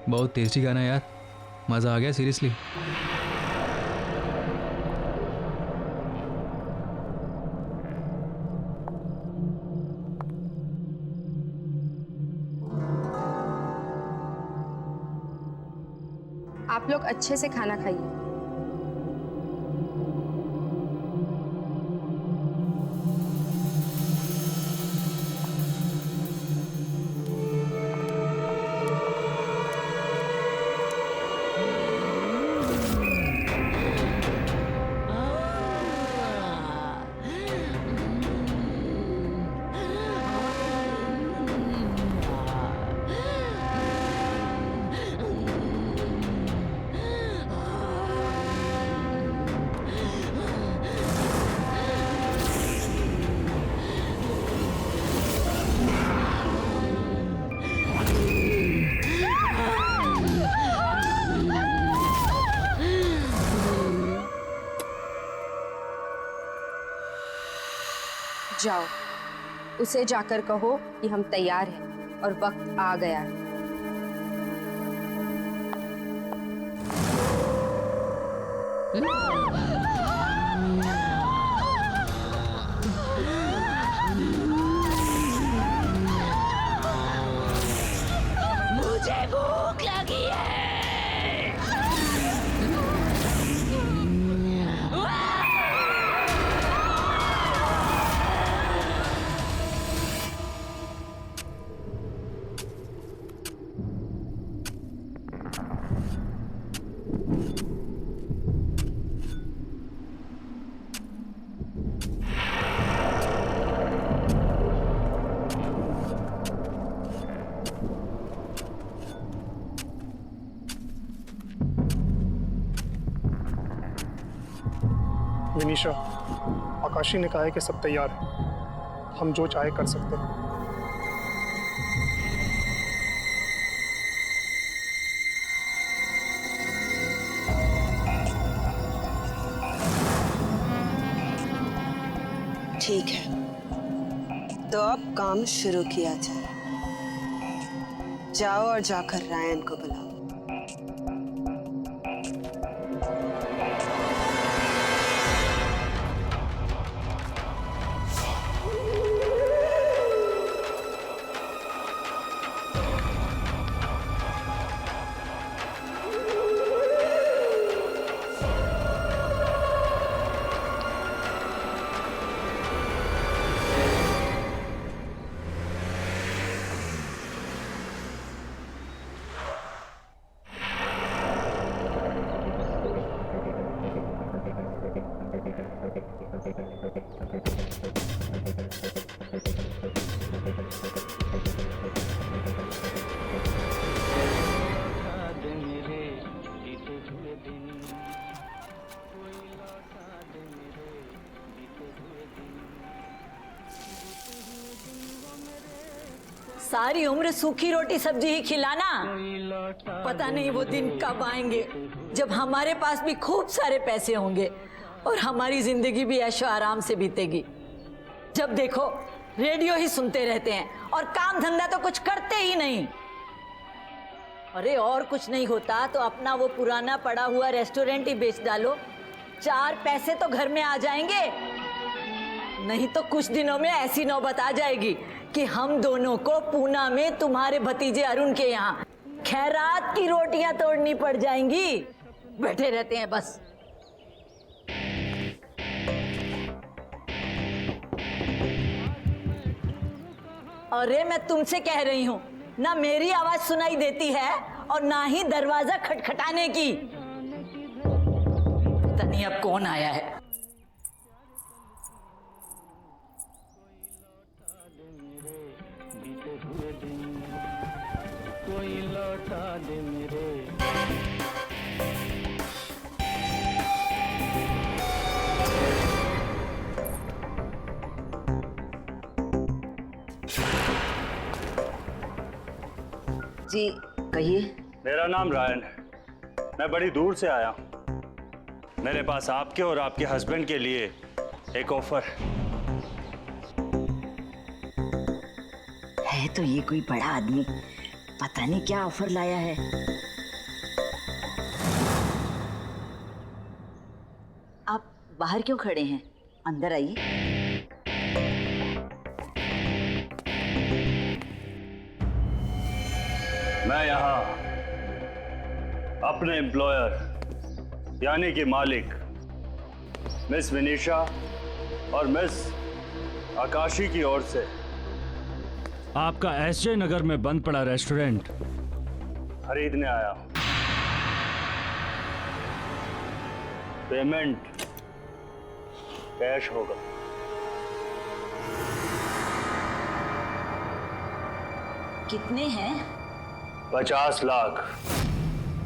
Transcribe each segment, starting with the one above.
बहुत टेस्टी गाना है यार, मज़ा आ गया सीरियसली। आप लोग अच्छे से खाना खाइए। जाओ, उसे जाकर कहो कि हम तैयार हैं और वक्त आ गया है। मुझे भूख लगी है। विनीशा, आकाशी ने कहा है कि सब तैयार है, हम जो चाहे कर सकते हैं। ठीक है, तो अब काम शुरू किया जाए। जाओ और जाकर रायन को बुलाओ। सारी उम्र सूखी रोटी सब्जी ही खिलाना, पता नहीं वो दिन कब आएंगे जब हमारे पास भी खूब सारे पैसे होंगे और हमारी जिंदगी भी ऐशो आराम से बीतेगी। जब देखो रेडियो ही सुनते रहते हैं और काम धंधा तो कुछ करते ही नहीं। अरे और कुछ नहीं होता तो अपना वो पुराना पड़ा हुआ रेस्टोरेंट ही बेच डालो, 4 पैसे तो घर में आ जाएंगे। नहीं तो कुछ दिनों में ऐसी नौबत आ जाएगी कि हम दोनों को पूना में तुम्हारे भतीजे अरुण के यहाँ खैरात की रोटियां तोड़नी पड़ जाएंगी। बैठे रहते हैं बस। अरे मैं तुमसे कह रही हूँ, ना मेरी आवाज सुनाई देती है और ना ही दरवाजा खटखटाने की। पता नहीं अब कौन आया है। कोई लौटा दे मेरे। जी कहिए। मेरा नाम रायन है, मैं बड़ी दूर से आया हूँ। मेरे पास आपके और आपके हस्बैंड के लिए एक ऑफर है तो ये कोई बड़ा आदमी, पता नहीं क्या ऑफर लाया है। आप बाहर क्यों खड़े हैं? अंदर आइए। मैं यहाँ अपने एम्प्लॉयर यानी कि मालिक मिस विनीशा और मिस आकाशी की ओर से आपका एसजे नगर में बंद पड़ा रेस्टोरेंट खरीदने आया हूं। पेमेंट कैश होगा। कितने हैं? 50 लाख।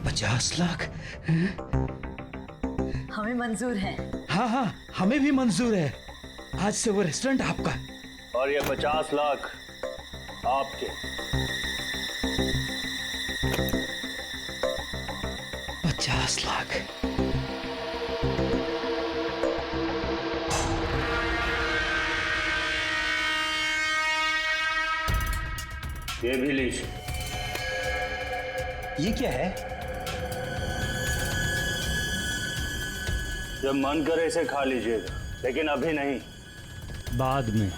50 लाख? हमें मंजूर है। हाँ हाँ, हमें भी मंजूर है। आज से वो रेस्टोरेंट आपका। और ये 50 लाख आपके। 50 लाख? ये भी लीजिए। ये क्या है? जब मन करे इसे खा लीजिएगा, लेकिन अभी नहीं। बाद में।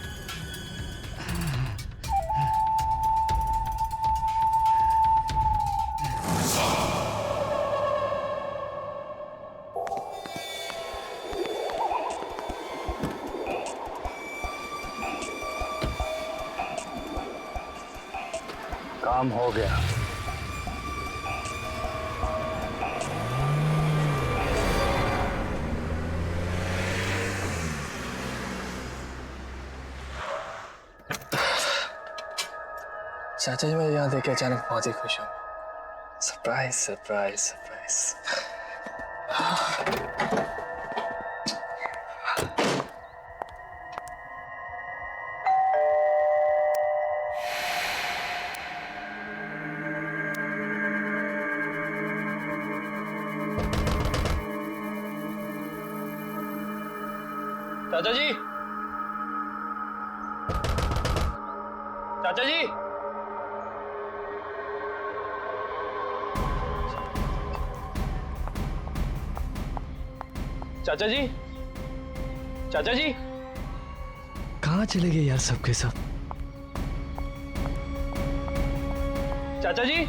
काम हो गया। चाचा जी, मैं यहाँ देख के अचानक बहुत ही खुश हूँ। Surprise surprise surprise. चाचा जी, चाचा जी, चाचा जी, चाचा जी, कहाँ चले गए यार सबके सब? चाचा जी,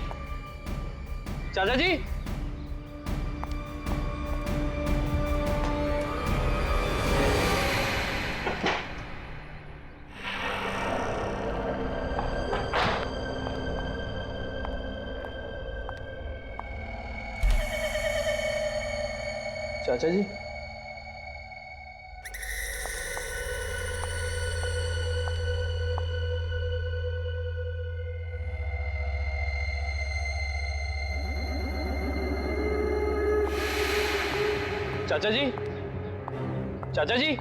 चाचा जी, चाचा जी, चाचा जी, चाचा जी,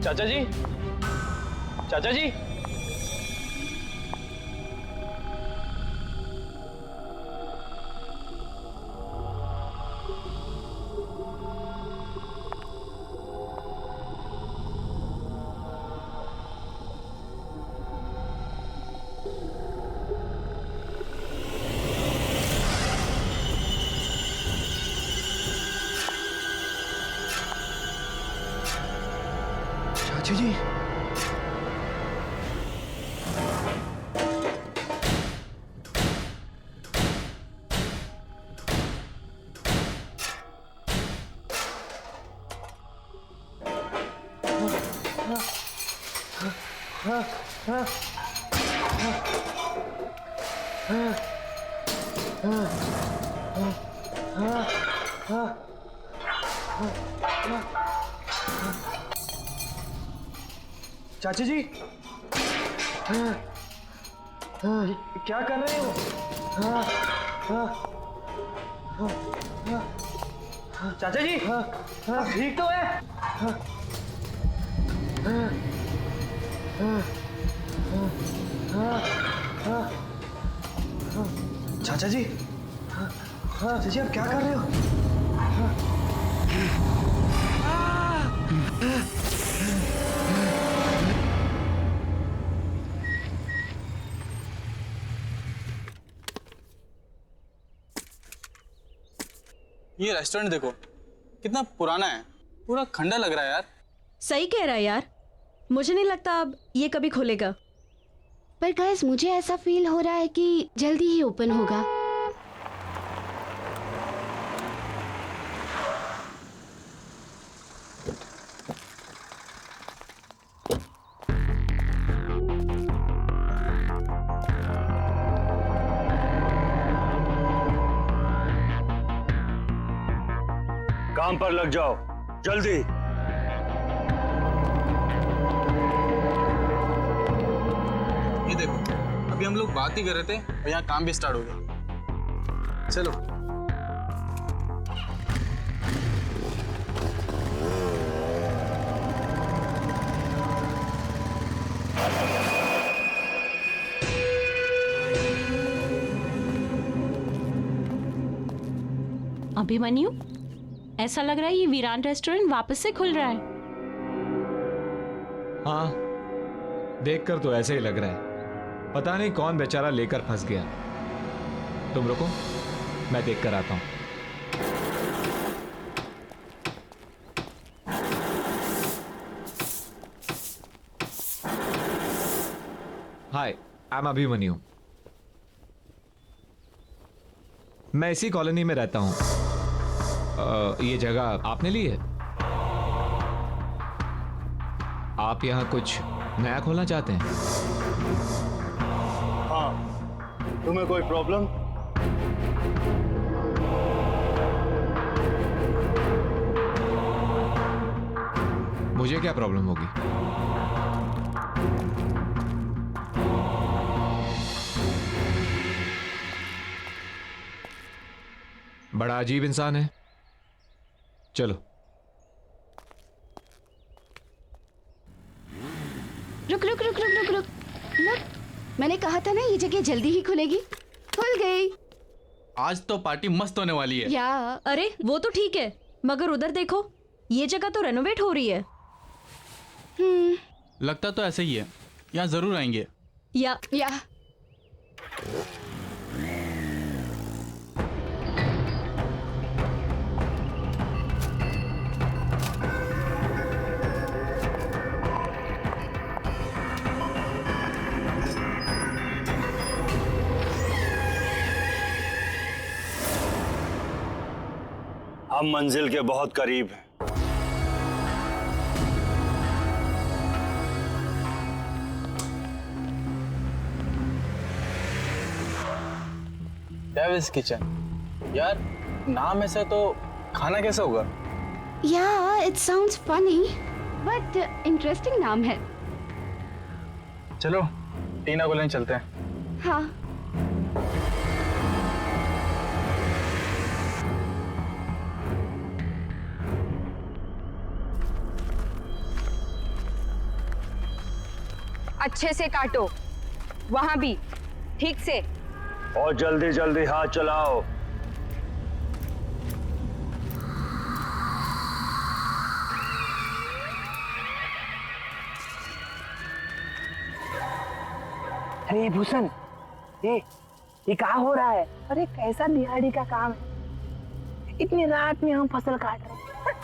चाचा जी, चाचा जी, चाचू जी, चाचा जी, क्या कर रहे हो? चाचा जी, ठीक तो है? चाचा जी, चाचा जी आप क्या कर रहे हो? ये रेस्टोरेंट देखो कितना पुराना है, पूरा खंडर लग रहा है यार। सही कह रहा है यार, मुझे नहीं लगता अब ये कभी खुलेगा। पर गाइस मुझे ऐसा फील हो रहा है कि जल्दी ही ओपन होगा। काम पर लग जाओ जल्दी। ये देखो, अभी हम लोग बात ही कर रहे थे और यहाँ काम भी स्टार्ट हो गया। चलो। अभिमन्यु, ऐसा लग रहा है ये वीरान रेस्टोरेंट वापस से खुल रहा है। हाँ, देखकर तो ऐसे ही लग रहा है। पता नहीं कौन बेचारा लेकर फंस गया। तुम रुको, मैं देख कर आता हूं। हाय, आई एम अभिमन्यु। मैं इसी कॉलोनी में रहता हूं। ये जगह आपने ली है? आप यहां कुछ नया खोलना चाहते हैं? हाँ, तुम्हें कोई प्रॉब्लम? मुझे क्या प्रॉब्लम होगी? बड़ा अजीब इंसान है। चलो। रुक रुक रुक रुक रुक रुक रुक, मैंने कहा था ना ये जगह जल्दी ही खुलेगी। खुल गई। आज तो पार्टी मस्त होने वाली है। या अरे वो तो ठीक है, मगर उधर देखो, ये जगह तो रेनोवेट हो रही है। लगता तो ऐसे ही है, यहाँ जरूर आएंगे। या हम मंजिल के बहुत करीब हैं। डेविल्स किचन, यार नाम ऐसा तो खाना कैसा होगा? या it sounds funny but interesting नाम है। चलो टीना को लेने चलते हैं। हाँ। अच्छे से काटो, वहां भी ठीक से। और जल्दी जल्दी हाथ चलाओ। अरे भूषण, ये क्या हो रहा है? अरे कैसा दिहाड़ी का काम है, इतनी रात में हम फसल काट रहे हैं।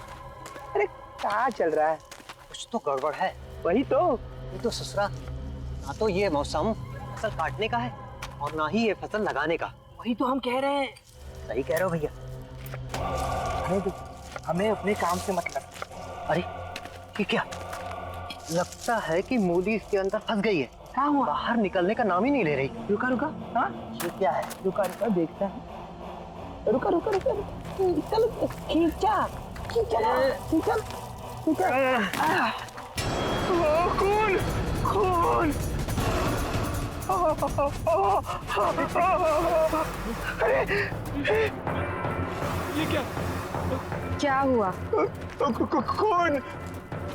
अरे क्या चल रहा है? कुछ तो गड़बड़ है। वही तो। ये तो ससुरा, ना तो ये मौसम फसल काटने का है और ना ही ये फसल लगाने का। वही तो हम कह रहे हैं। सही कह रहे हो भैया। अरे हमें अपने काम से मतलब। अरे ये क्या, लगता है कि मोदी इसके अंदर फंस गई है। क्या हुआ? बाहर निकलने का नाम ही नहीं ले रही। रुका रुका, हाँ ये क्या है? रुका रुका देखता है। रुका रुका रुका, चलो खींचा खींचा खींचा खींचा। खून खून। अरे ये क्या? क्या हुआ? खून।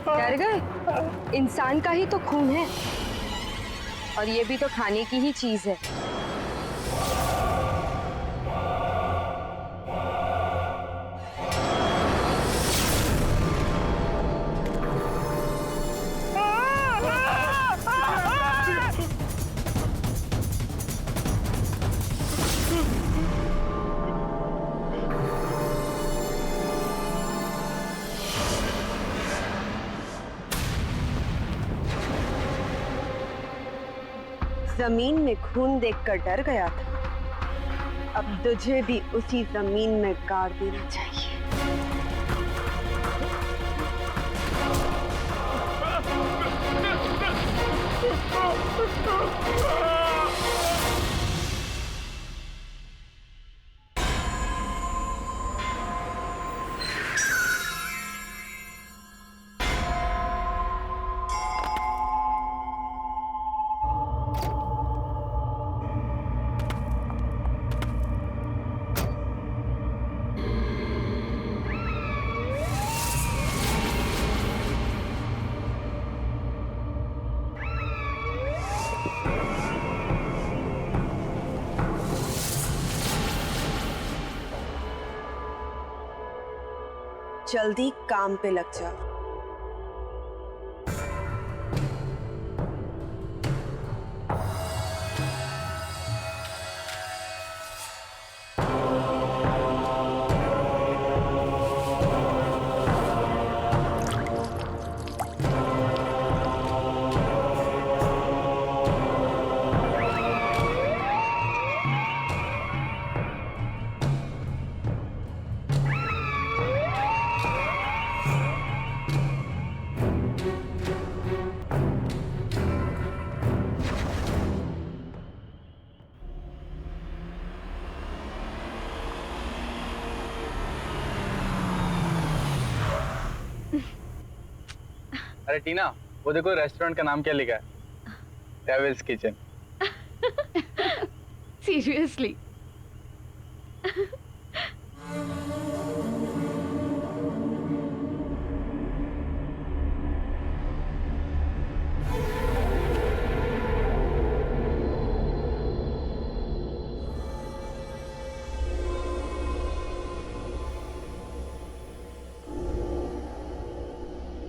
डर गए? इंसान का ही तो खून है। और ये भी तो खाने की ही चीज है। जमीन में खून देखकर डर गया था, अब तुझे भी उसी जमीन में गाड़ देना चाहिए। जल्दी काम पे लग जाओ। अरे टीना, वो देखो रेस्टोरेंट का नाम क्या लिखा है, डेविल्स किचन। सीरियसली?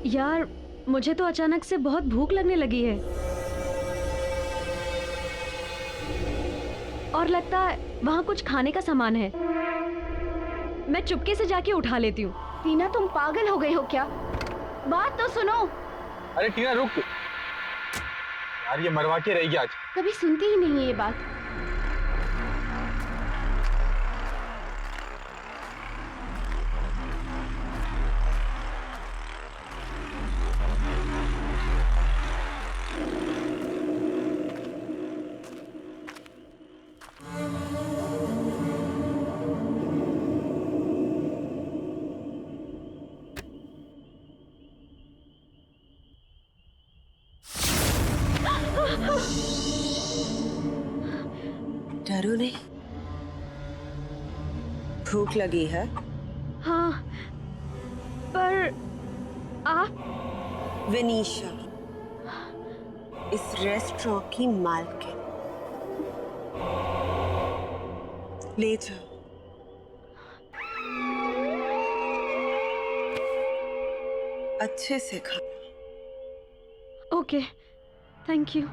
यार मुझे तो अचानक से बहुत भूख लगने लगी है और लगता है वहाँ कुछ खाने का सामान है। मैं चुपके से जाके उठा लेती हूँ। टीना तुम पागल हो गई हो क्या? बात तो सुनो। अरे टीना रुक यार, ये मरवा के रहेगी आज। कभी सुनती ही नहीं है ये बात। डरो नहीं, भूख लगी है? हाँ, पर आप? विनीशा, इस रेस्टोरेंट की मालकिन। ले जाओ। अच्छे से खाना। Okay, thank you.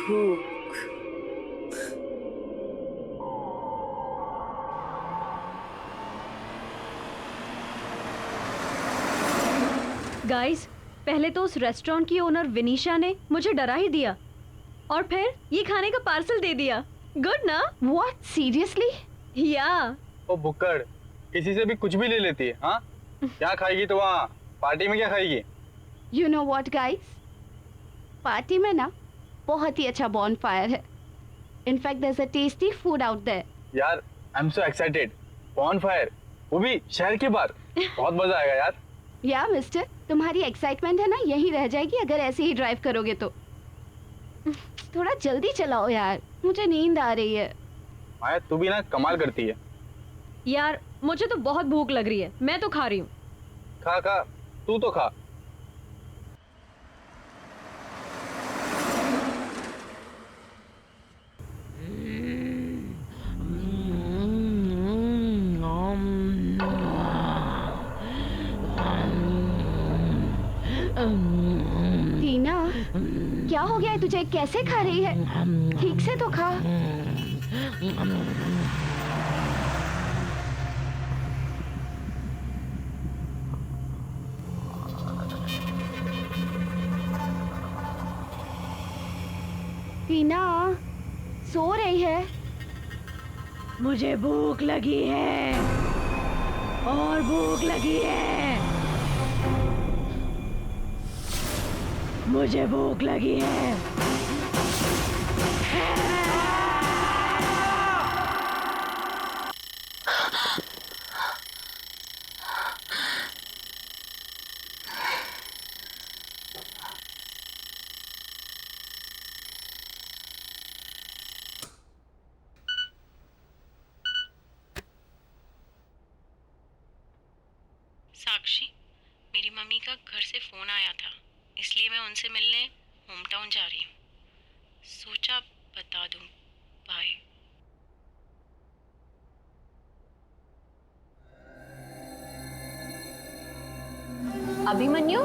भूख। गाइस, पहले तो उस रेस्टोरेंट की ओनर विनीशा ने मुझे डरा ही दिया और फिर ये खाने का पार्सल दे दिया। गुड ना? What? Seriously? या ओ बुक्कड़, किसी से भी कुछ भी ले लेती है। हाँ, क्या खाएगी तो वहाँ पार्टी में क्या खाएगी? You know what, guys? Party में ना बहुत ही अच्छा बॉनफायर है। In fact, there's a tasty food out there. यार, I'm so excited. बॉनफायर, वो भी शहर के बाहर। बहुत मजा आएगा यार। या मिस्टर, तुम्हारी एक्साइटमेंट है ना यहीं रह जाएगी अगर ऐसे ही ड्राइव करोगे तो। थोड़ा जल्दी चलाओ यार, मुझे नींद आ रही है। माया तू भी ना कमाल करती है। यार मुझे तो बहुत भूख लग रही है, मैं तो खा रही हूँ। खा खा, तू तो खा। टीना, क्या हो गया है तुझे? कैसे खा रही है? ठीक से तो खा। टीना, सो रही है? मुझे भूख लगी है और भूख लगी है, मुझे भूख लगी है। साक्षी, मेरी मम्मी का घर से फ़ोन आया था, इसलिए मैं उनसे मिलने होम टाउन जा रही हूँ। सोचा बता दूँ। Bye. Abhimanyu,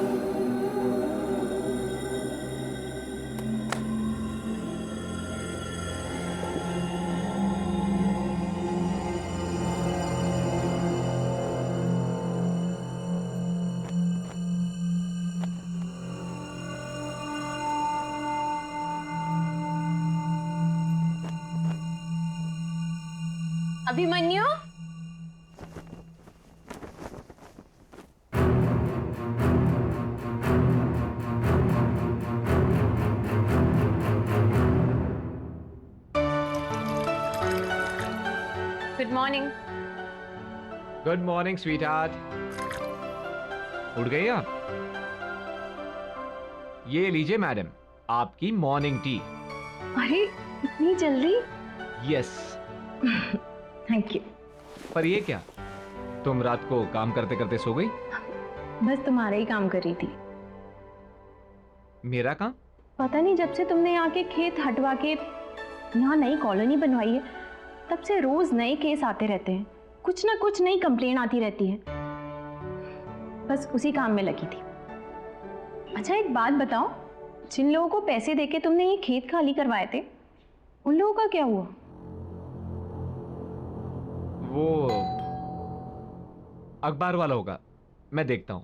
Abhimanyu, good morning. Good morning sweetheart. उठ गई आप? ये लीजिए मैडम, आपकी मॉर्निंग टी। अरे इतनी जल्दी? यस। Thank you. पर ये क्या, तुम रात को काम करते करते सो गई? बस तुम्हारा ही काम कर रही थी। मेरा काम? पता नहीं, जब से तुमने यहाँ के खेत हटवा के यहाँ नई कॉलोनी बनवाई है, तब से रोज नए केस आते रहते हैं, कुछ ना कुछ नई कंप्लेन आती रहती है। बस उसी काम में लगी थी। अच्छा एक बात बताओ, जिन लोगों को पैसे देके तुमने ये खेत खाली करवाए थे, उन लोगों का क्या हुआ? वो अखबार वाला होगा, मैं देखता हूं।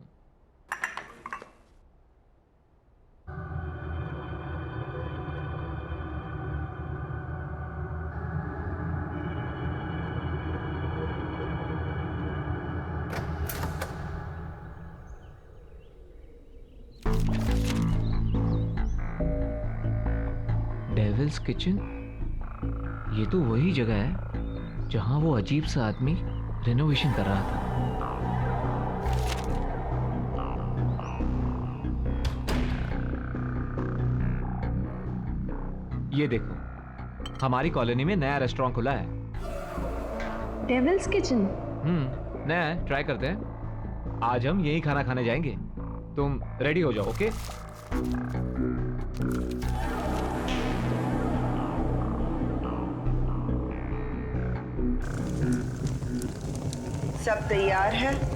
डेविल्स किचन, ये तो वही जगह है जहां वो अजीब सा आदमी रिनोवेशन कर रहा था। ये देखो, हमारी कॉलोनी में नया रेस्टोरेंट खुला है। Devil's Kitchen? नया है, ट्राई करते हैं। आज हम यही खाना खाने जाएंगे। तुम रेडी हो जाओ, ओके? सब तैयार है?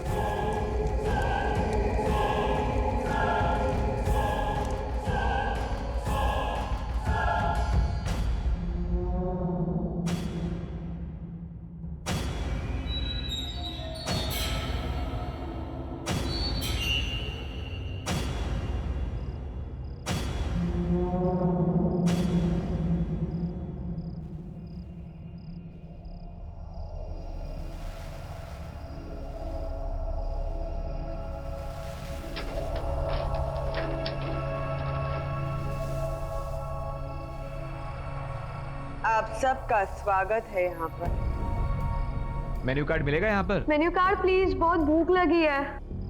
आप सबका स्वागत है यहाँ पर। मेन्यू कार्ड मिलेगा यहाँ पर? मेन्यू कार्ड प्लीज, बहुत भूख लगी है।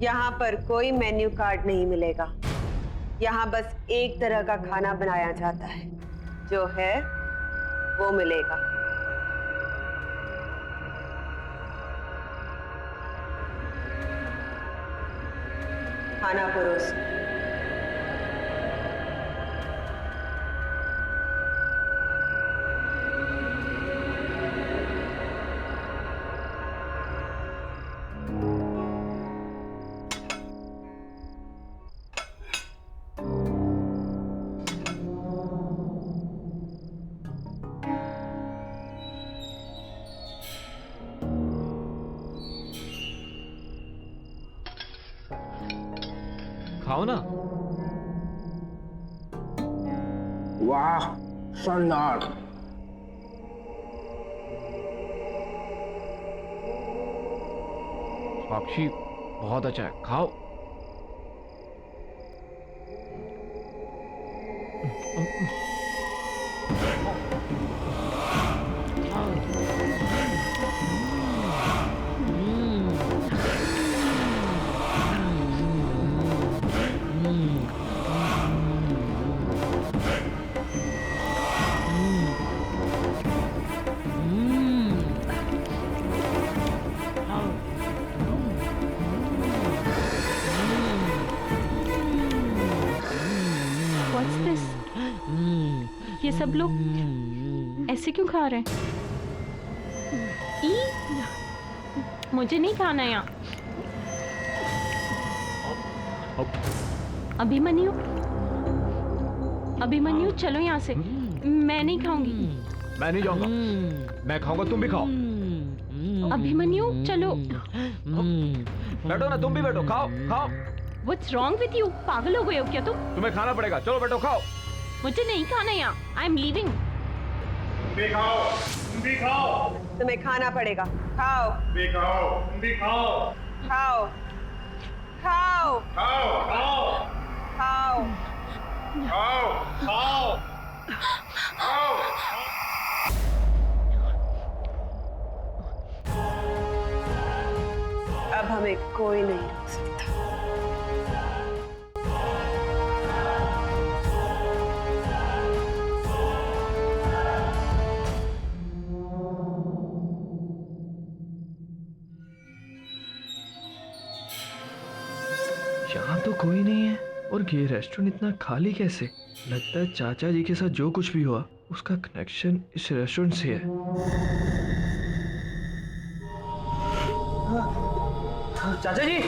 यहाँ पर कोई मेन्यू कार्ड नहीं मिलेगा। यहाँ बस एक तरह का खाना बनाया जाता है, जो है वो मिलेगा। खाना परोस। खाओ ना। वाह, शानदार। साक्षी बहुत अच्छा है, खाओ। What's this? ये सब लोग ऐसे क्यों खा रहे हैं? मुझे नहीं खाना यहाँ। अभिमन्यु, अभिमन्यु चलो यहाँ से। मैं नहीं खाऊंगी। मैं नहीं जाऊंगा। मैं खाऊंगा, तुम भी खाओ। अभिमन्यु चलो। बैठो ना, तुम भी बैठो, खाओ खाओ। What's wrong with you? पागल हो गए हो क्या तुम? तुम्हें खाना पड़ेगा, चलो बैठो खाओ। मुझे नहीं खाना यहाँ। I'm leaving. भी खाओ, तुम भी खाओ। तुम्हें खाना पड़ेगा, खाओ। भी खाओ, तुम भी खाओ। खाओ खाओ खाओ खाओ खाओ खाओ खाओ खाओ। अब हमें कोई नहीं रोक सकता। यहाँ तो कोई नहीं है, और ये रेस्टोरेंट इतना खाली कैसे? लगता है चाचा जी के साथ जो कुछ भी हुआ उसका कनेक्शन इस रेस्टोरेंट से है। चाचा जी,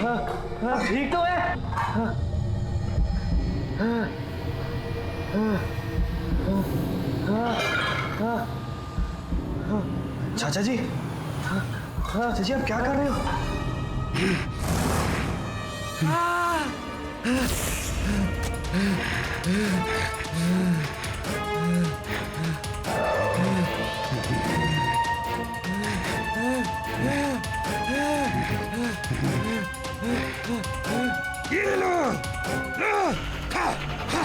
ठीक तो है? चाचा जी, चाचा जी आप क्या कर रहे हो? ये लो, खा खा।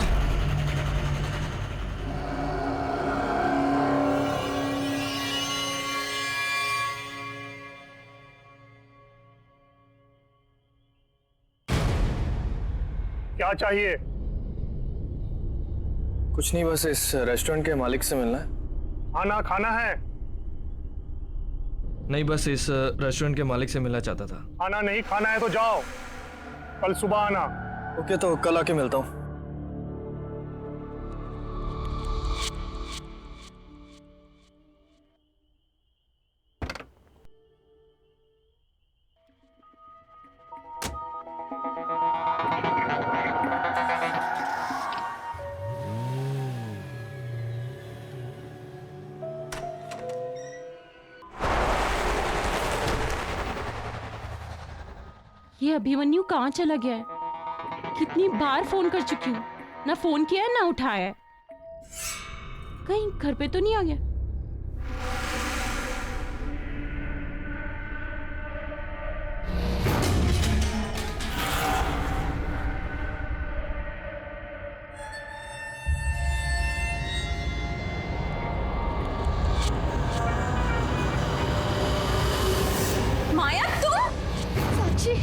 क्या चाहिए? कुछ नहीं, बस इस रेस्टोरेंट के मालिक से मिलना है। खाना खाना है? नहीं, बस इस रेस्टोरेंट के मालिक से मिलना चाहता था। खाना नहीं खाना है तो जाओ, कल सुबह आना। ओके, तो कल आके मिलता हूँ। ये अभिमन्यु कहाँ चला गया है? कितनी बार फोन कर चुकी हूँ, ना फोन किया है ना उठाया है। कहीं घर पे तो नहीं आ गया? माया तुम? साक्षी,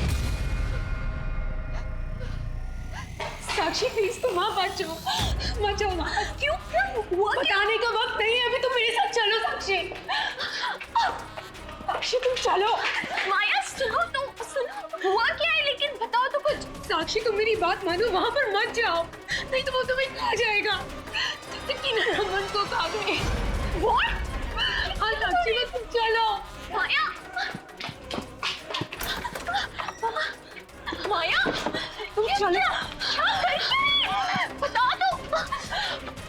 साक्षी प्लीज तुम वहां मत जाओ, मत जाओ वहां। क्यों क्या हुआ? बताने का वक्त नहीं है अभी, तुम मेरे साथ चलो साक्षी। साक्षी तुम चलो। माया सुनो, तुम सुनो, हुआ क्या है लेकिन बताओ तो कुछ। साक्षी तुम मेरी बात मानो, वहां पर मत जाओ, नहीं तो वो तुम्हें खा जाएगा। कि रमन को खा गए। हाँ साक्षी बस तुम चलो। माया, माया तुम चलो। बता दो।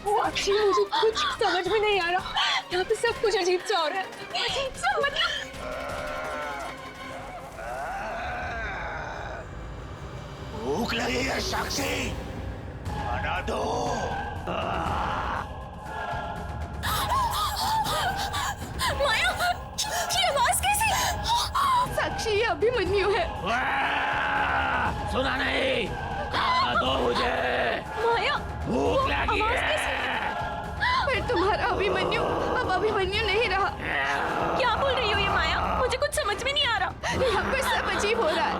साक्षी मुझे कुछ समझ में नहीं आ रहा, यहाँ पे सब कुछ अजीब सा हो रहा है। अजीब सा मतलब? भूख लगी है साक्षी, बना दो। माया, ये आवाज कैसी? साक्षी ये अभिमन्यु है। सुना नहीं, खाना दो मुझे। माया, भूख लगी है। फिर तुम्हारा अभिमन्यु अब अभिमन्यु नहीं रहा। क्या बोल रही हो ये माया? मुझे कुछ समझ में नहीं आ रहा। यहाँ पे सब अजीब हो रहा है।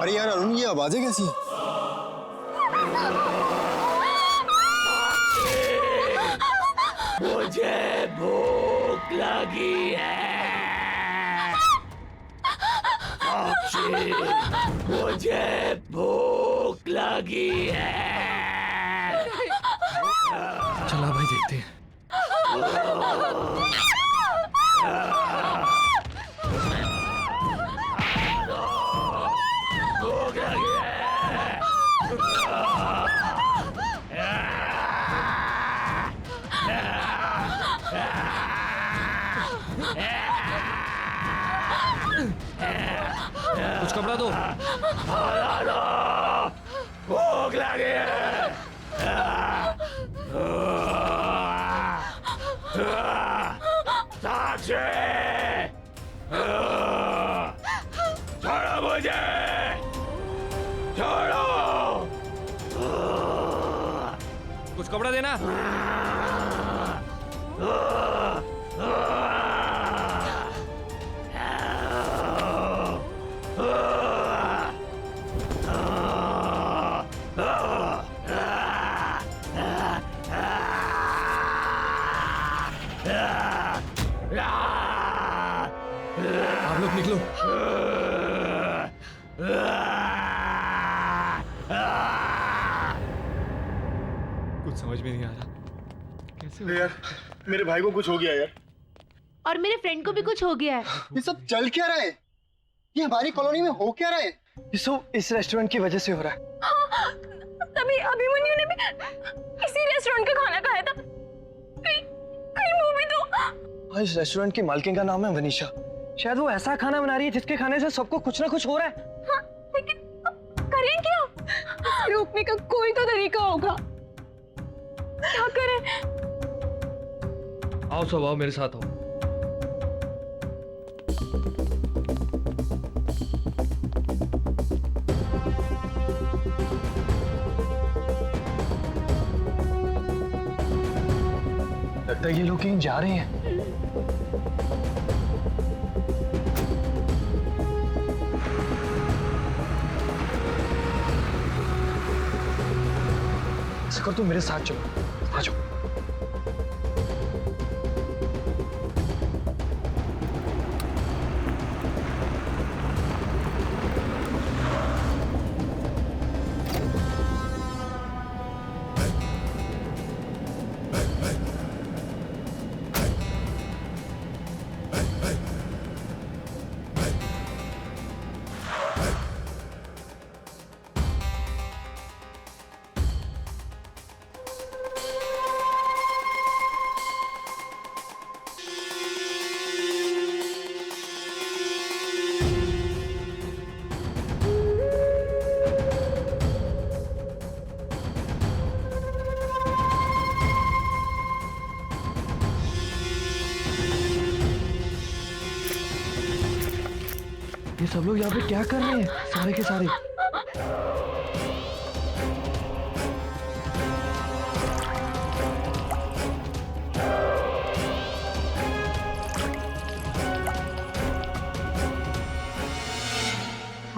अरे यार अरुण, ये आवाजें कैसी? मुझे भूख लगी है साक्षी, मुझे भूख लगी है। चला भाई देखते हैं। भूख लगी है। कुछ कपड़ा दो। भूख लगी है। साक्षी, छोड़ो मुझे, छोड़ो। कुछ कपड़ा देना। आप लोग निकलो। कुछ समझ में नहीं आ रहा, कैसे यार मेरे भाई को कुछ हो गया यार। और मेरे फ्रेंड को भी कुछ हो गया है। ये सब चल क्या रहा है? ये हमारी कॉलोनी में हो क्या रहा है? ये सब इस रेस्टोरेंट की वजह से हो रहा है। हाँ, तभी अभिमन्यु ने भी इसी रेस्टोरेंट का खाना खाया था। कहीं वो भी तो। हाँ, इस रेस्टोरेंट की मालकिन का नाम है वनीशा। शायद वो ऐसा खाना बना रही है जिसके खाने से सबको कुछ ना कुछ हो रहा है। हाँ, लेकिन करें क्या? रोकने का कोई तो तरीका होगा। क्या करें? आओ सब आओ, मेरे साथ आओ। लगता है ये लोग कहीं जा रहे हैं। कर तुम मेरे साथ चलो, आ जाओ। ये सब लोग यहाँ पे क्या कर रहे हैं सारे के सारे?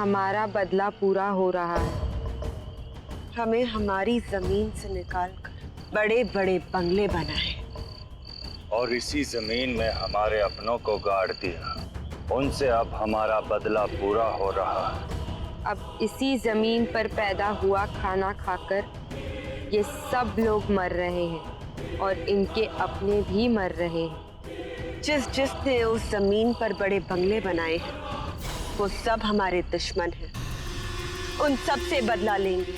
हमारा बदला पूरा हो रहा है। हमें हमारी जमीन से निकालकर बड़े बड़े बंगले बनाए और इसी जमीन में हमारे अपनों को गाड़ दिया। उनसे अब हमारा बदला पूरा हो रहा है। अब इसी जमीन पर पैदा हुआ खाना खाकर ये सब लोग मर रहे हैं और इनके अपने भी मर रहे हैं। जिसने उस जमीन पर बड़े बंगले बनाए हैं वो सब हमारे दुश्मन हैं। उन सब से बदला लेंगे,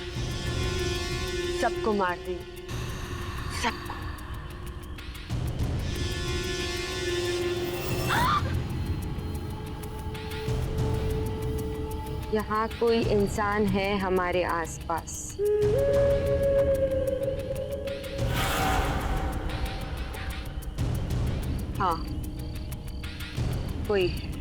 सबको मार देंगे, सबको। यहाँ कोई इंसान है हमारे आसपास? हाँ, कोई है।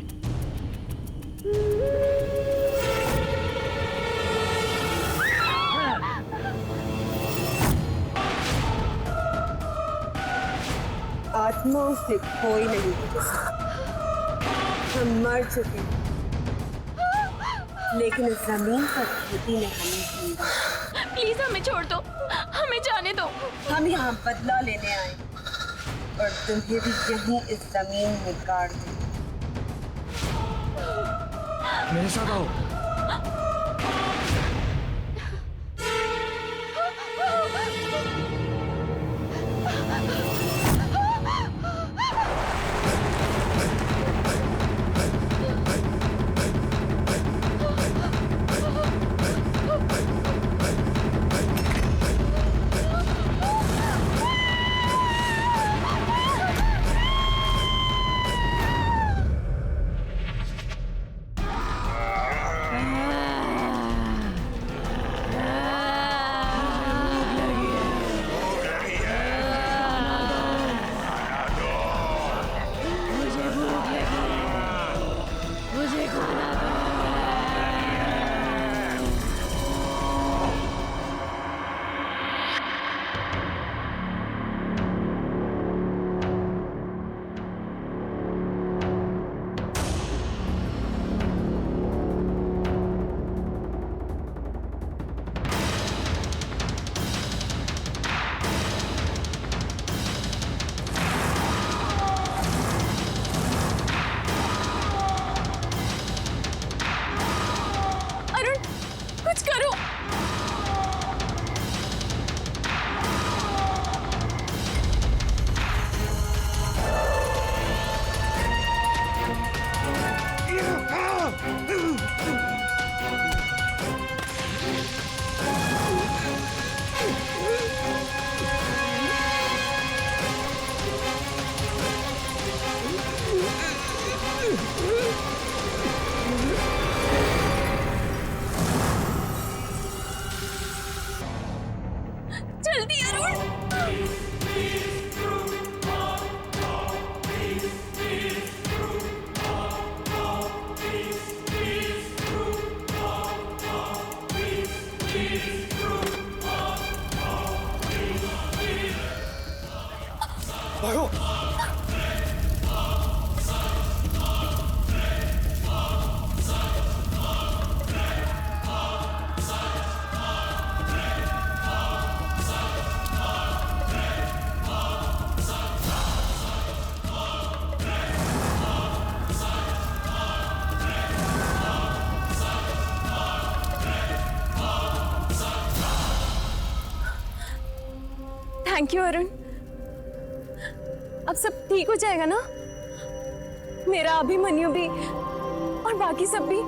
आत्माओं से कोई नहीं बच सकता। हम मर चुके हैं, लेकिन इस जमीन पर खेती ने हमें जिंदा। प्लीज हमें छोड़ दो, हमें जाने दो। हम यहाँ बदला लेने आए और तुम्हें भी यहीं इस जमीन में गाड़ दें। मेरे साथ आओ। जल्दी अरुण। भागो। Thank you Arun. अब सब ठीक हो जाएगा ना? मेरा अभिमन्यु भी और बाकी सब भी।